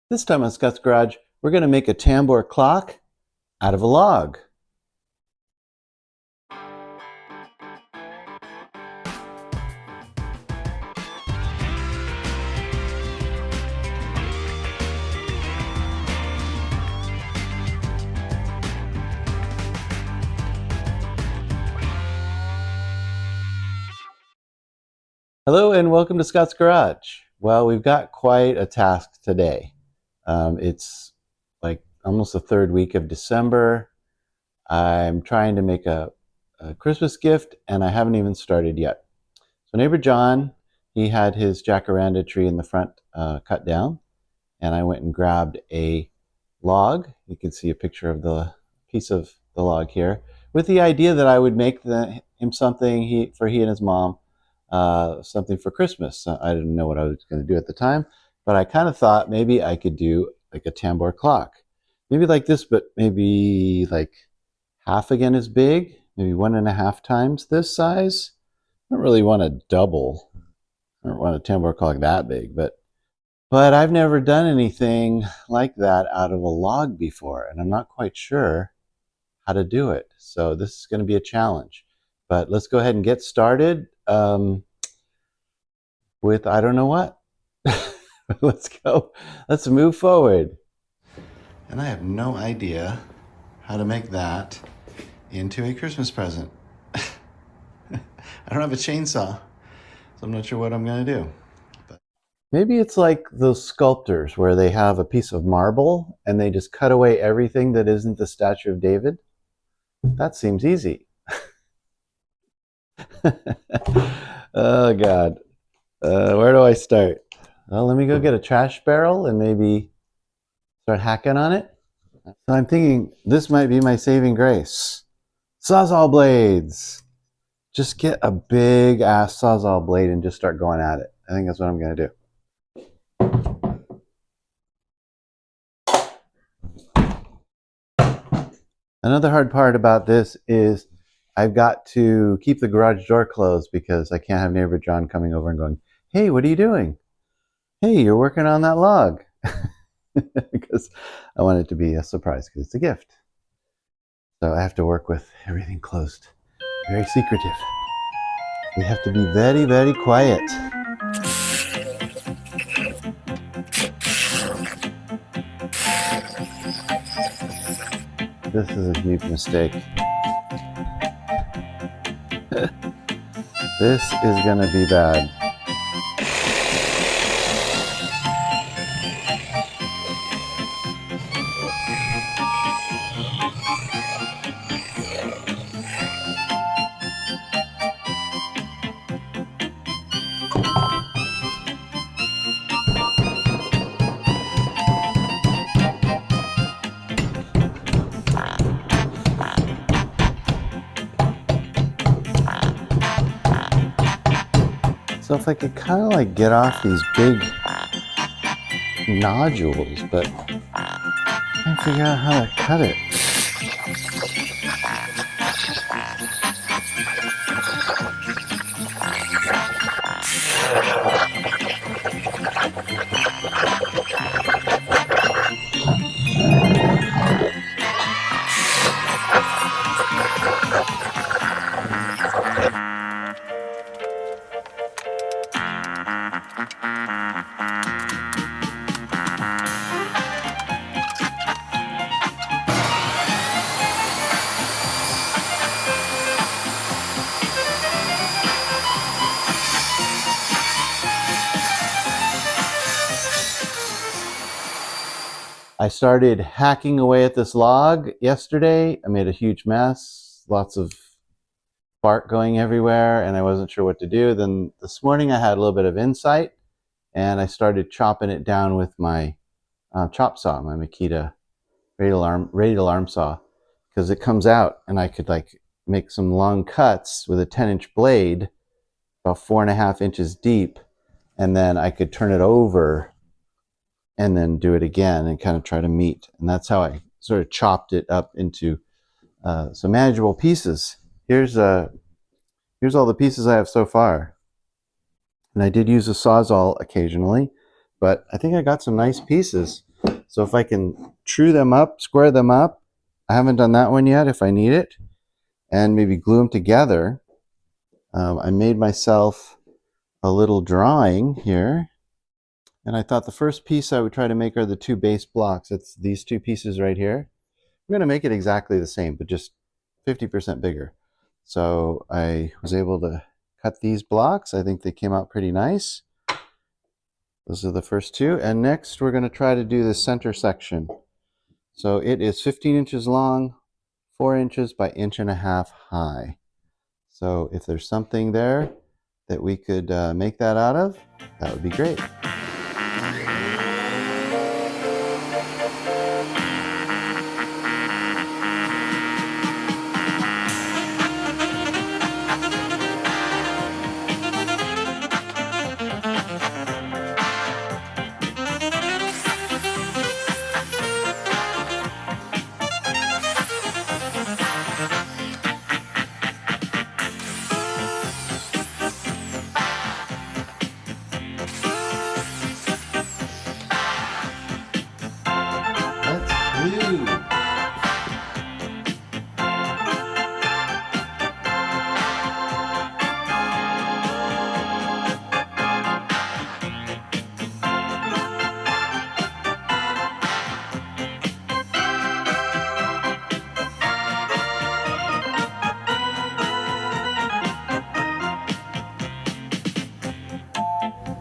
This time on Scott's Garage, we're going to make a tambour clock out of a log. Hello and welcome to Scott's Garage. Well, we've got quite a task today. It's like almost the third week of December. I'm trying to make a Christmas gift and I haven't even started yet. So neighbor John, he had his jacaranda tree in the front cut down, and I went and grabbed a log. You can see a picture of the piece of the log here, with the idea that I would make him something for he and his mom, something for Christmas. I didn't know what I was going to do at the time, but I kind of thought maybe I could do like a tambour clock, maybe like this, but maybe like half again as big, maybe 1.5 times this size. I don't really want a double. I don't want a tambour clock that big, but I've never done anything like that out of a log before, and I'm not quite sure how to do it. So this is going to be a challenge. But let's go ahead and get started with I don't know what. Let's go. Let's move forward. And I have no idea how to make that into a Christmas present. I don't have a chainsaw, so I'm not sure what I'm going to do. Maybe it's like those sculptors where they have a piece of marble and they just cut away everything that isn't the statue of David. That seems easy. Oh, God. Where do I start? Well, let me go get a trash barrel and maybe start hacking on it. So I'm thinking this might be my saving grace. Sawzall blades. Just get a big ass sawzall blade and just start going at it. I think that's what I'm going to do. Another hard part about this is I've got to keep the garage door closed because I can't have neighbor John coming over and going, "Hey, what are you doing? Hey, you're working on that log." Because I want it to be a surprise because it's a gift. So I have to work with everything closed. Very secretive. We have to be very, very quiet. This is a huge mistake. This is gonna be bad. So if I could kind of like get off these big nodules, but I can't figure out how to cut it. I started hacking away at this log yesterday. I made a huge mess, lots of bark going everywhere, and I wasn't sure what to do. Then this morning I had a little bit of insight, and I started chopping it down with my chop saw, my Makita radial arm saw, because it comes out, and I could like make some long cuts with a 10-inch blade, about 4.5 inches deep, and then I could turn it over and then do it again and kind of try to meet. And that's how I sort of chopped it up into some manageable pieces. Here's all the pieces I have so far. And I did use a Sawzall occasionally, but I think I got some nice pieces. So if I can true them up, square them up, I haven't done that one yet if I need it, and maybe glue them together. I made myself a little drawing here, and I thought the first piece I would try to make are the two base blocks. It's these two pieces right here. I'm going to make it exactly the same, but just 50% bigger. So I was able to cut these blocks. I think they came out pretty nice. Those are the first two. And next we're going to try to do the center section. So it is 15 inches long, 4 inches by 1.5 inches high. So if there's something there that we could make that out of, that would be great.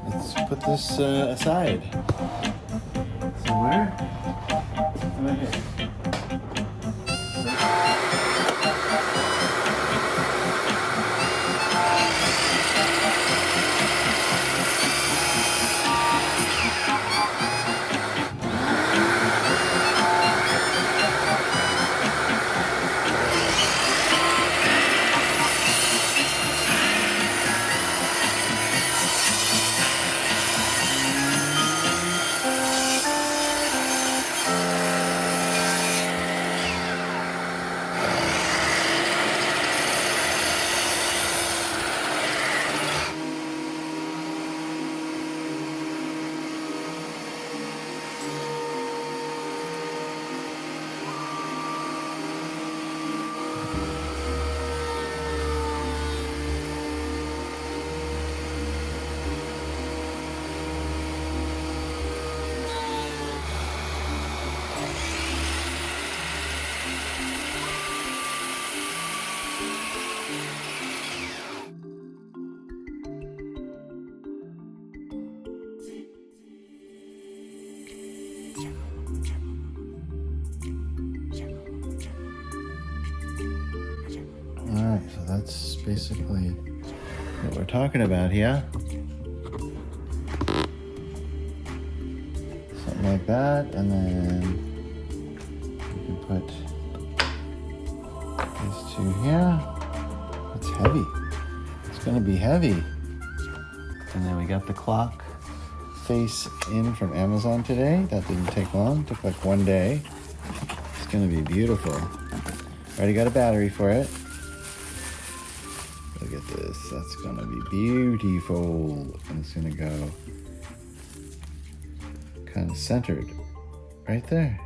Let's put this aside somewhere. Right here. Alright, so that's basically what we're talking about here. Something like that, and then you can put these two here. It's heavy. It's going to be heavy. And then we got the clock face in from Amazon today. That didn't take long. It took like 1 day. It's going to be beautiful. Already got a battery for it. Look at this. That's going to be beautiful. And it's going to go kind of centered right there.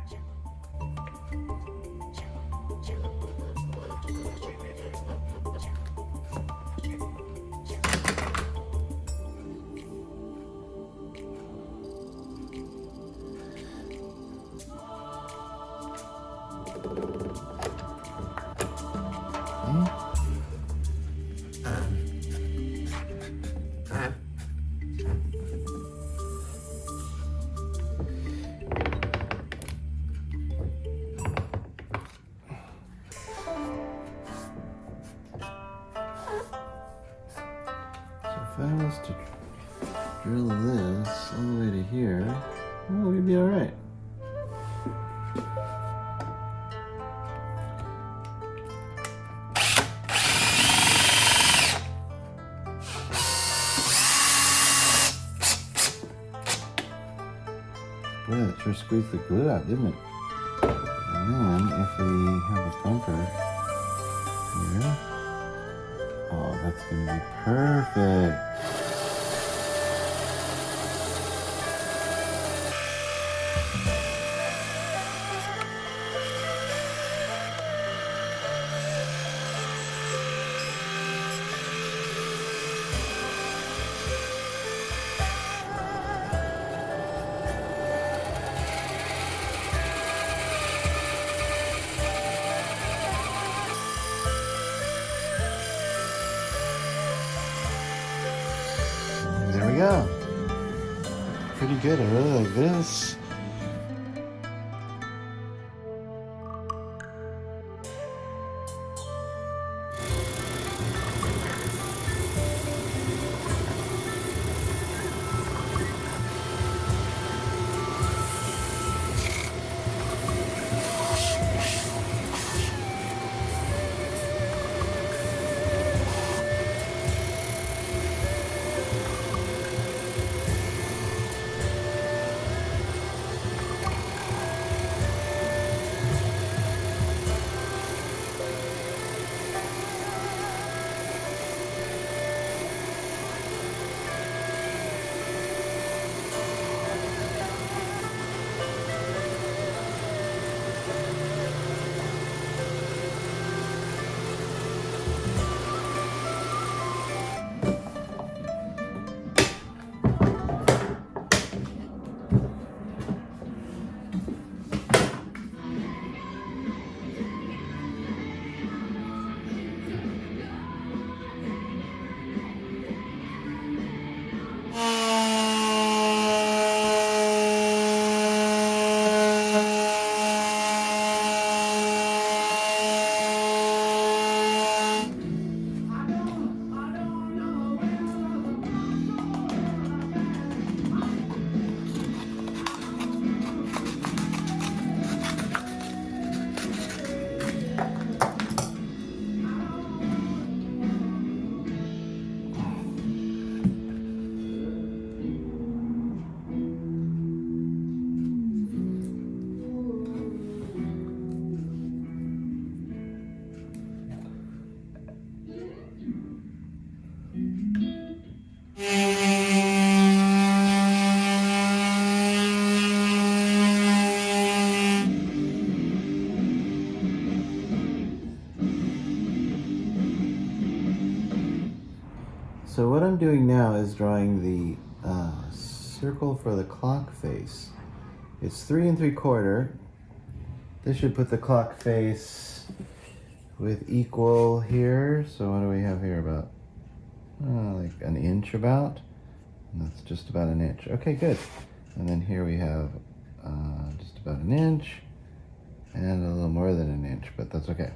If I was to drill this all the way to here, well, we'd be all right. Boy, that sure squeezed the glue out, didn't it? And then if we have a bumper here, oh, that's going to be perfect. good. I really like this. So what I'm doing now is drawing the circle for the clock face. It's 3 3/4. This should put the clock face with equal here. So what do we have here? About like an inch about. And that's just about an inch. Okay, good. And then here we have just about an inch and a little more than an inch, but that's okay.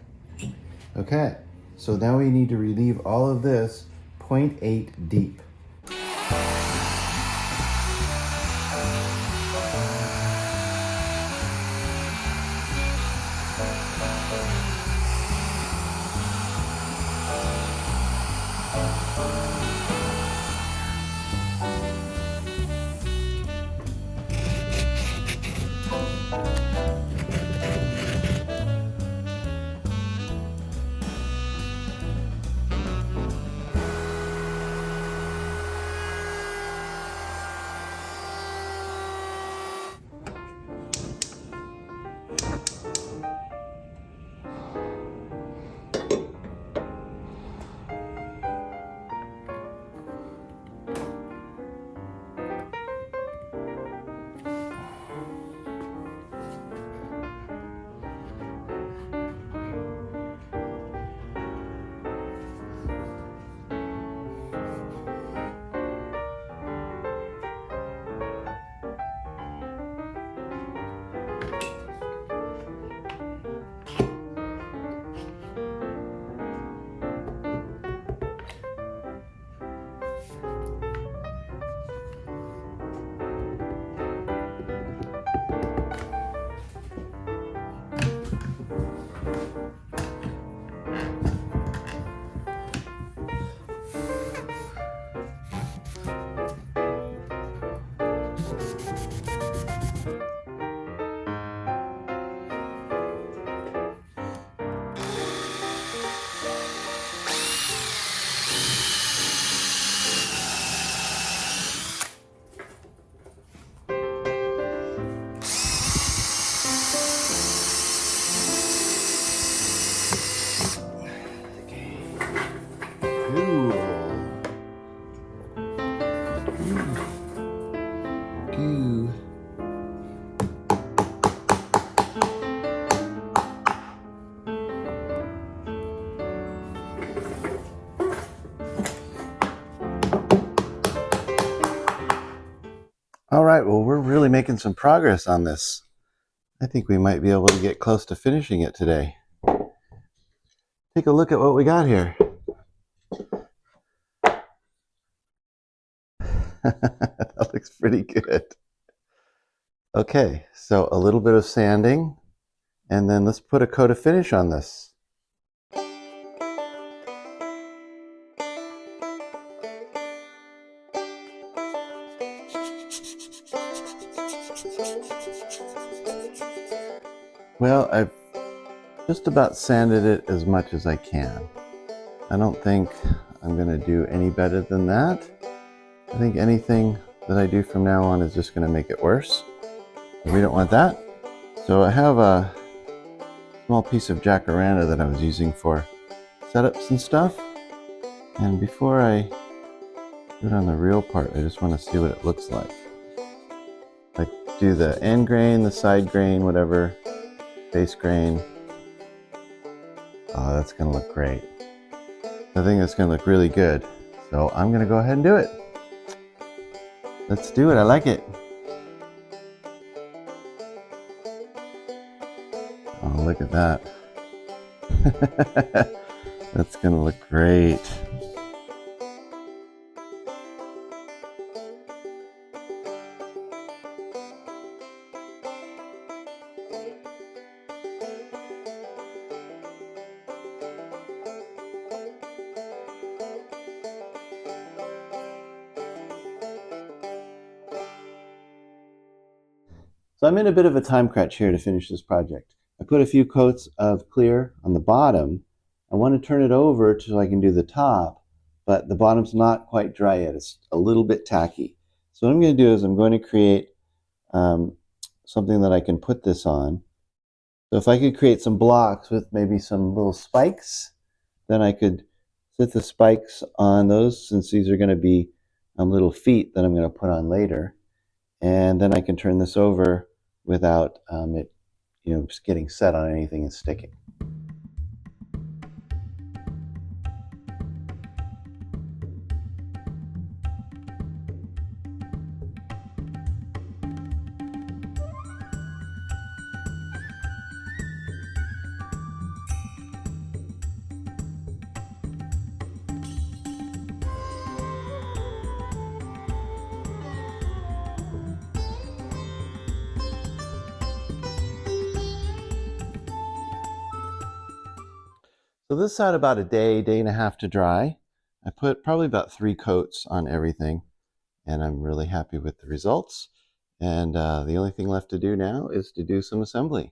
Okay, so now we need to relieve all of this 0.8 deep. right, well, we're really making some progress on this. I think we might be able to get close to finishing it today. Take a look at what we got here. That looks pretty good. Okay, so a little bit of sanding, and then let's put a coat of finish on this. Well, I've just about sanded it as much as I can. I don't think I'm going to do any better than that. I think anything that I do from now on is just going to make it worse. We don't want that. So I have a small piece of Jacaranda that I was using for setups and stuff. And before I do it on the real part, I just want to see what it looks like. Like do the end grain, the side grain, whatever, base grain. Oh, that's going to look great. I think it's going to look really good. So I'm going to go ahead and do it. Let's do it. I like it. Oh, look at that. That's going to look great. So I'm in a bit of a time crunch here to finish this project. I put a few coats of clear on the bottom. I want to turn it over so I can do the top, but the bottom's not quite dry yet. It's a little bit tacky. So what I'm going to do is I'm going to create something that I can put this on. So if I could create some blocks with maybe some little spikes, then I could set the spikes on those, since these are going to be little feet that I'm going to put on later. And then I can turn this over without it, just getting set on anything and sticking. So this had about a day and a half to dry. I put probably about 3 coats on everything, and I'm really happy with the results. And the only thing left to do now is to do some assembly.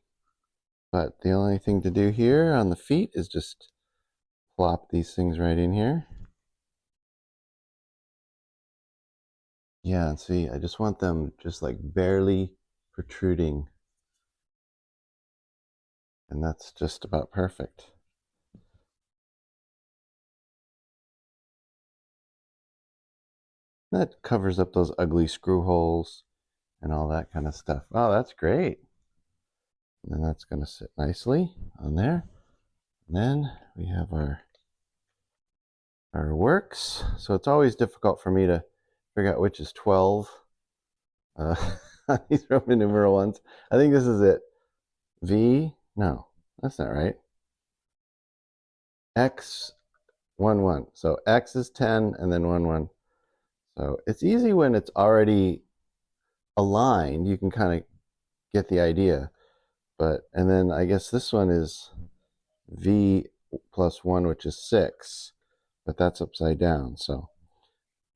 But the only thing to do here on the feet is just plop these things right in here. Yeah, and see, I just want them just like barely protruding. And that's just about perfect. That covers up those ugly screw holes and all that kind of stuff. Oh, that's great. And then that's going to sit nicely on there. And then we have our works. So it's always difficult for me to figure out which is 12. These Roman numeral ones. I think this is it. V, no, that's not right. X, 1, 1. So X is 10 and then 1, 1. So it's easy when it's already aligned. You can kind of get the idea. And then I guess this one is V plus 1, which is 6. But that's upside down. So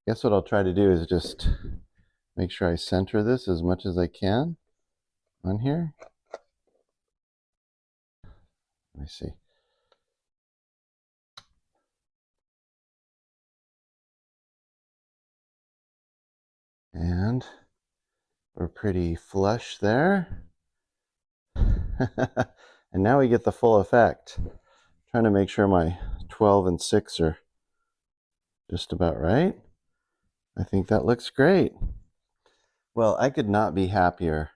I guess what I'll try to do is just make sure I center this as much as I can on here. Let me see. And we're pretty flush there. And now we get the full effect. I'm trying to make sure my 12 and 6 are just about right. I think that looks great. Well, I could not be happier.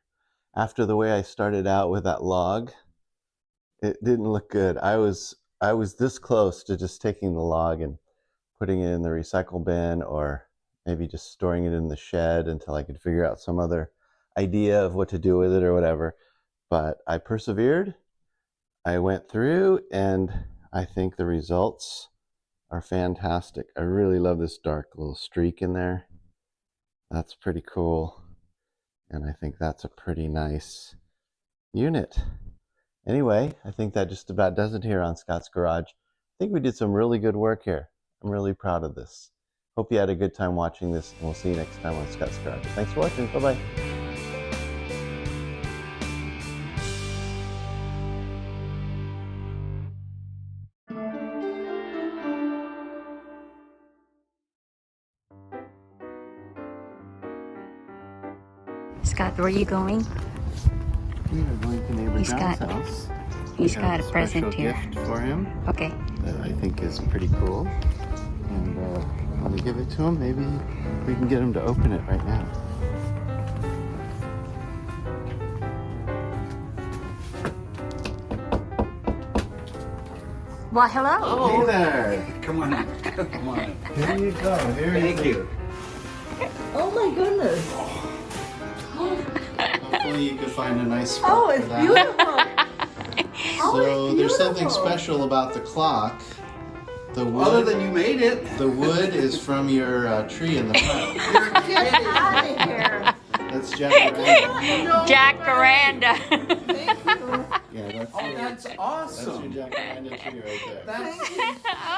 After the way I started out with that log, it didn't look good. I was this close to just taking the log and putting it in the recycle bin or maybe just storing it in the shed until I could figure out some other idea of what to do with it or whatever. But I persevered. I went through, and I think the results are fantastic. I really love this dark little streak in there. That's pretty cool. And I think that's a pretty nice unit. Anyway, I think that just about does it here on Scott's Garage. I think we did some really good work here. I'm really proud of this. Hope you had a good time watching this, and we'll see you next time on Scott's Garage. Thanks for watching. Bye-bye. Scott, where are you going? We are going to neighbor John's house. He's got a present here. Gift for him. Okay. That I think is pretty cool. And when we give it to him, maybe we can get him to open it right now. Well, hello. Oh, hey there. Come on in. Come on in. Here you go. Thank you. Oh my goodness. Hopefully you can find a nice spot Oh, it's for that. beautiful. So it's there's something beautiful. special about the clock. The wood, Other than you made it. the wood is from your tree in the front. You're Get kidding. out of here. That's Jacaranda. Jacaranda. Thank you. Yeah, Oh, that's that's awesome. your Jacaranda tree right there. That's Oh,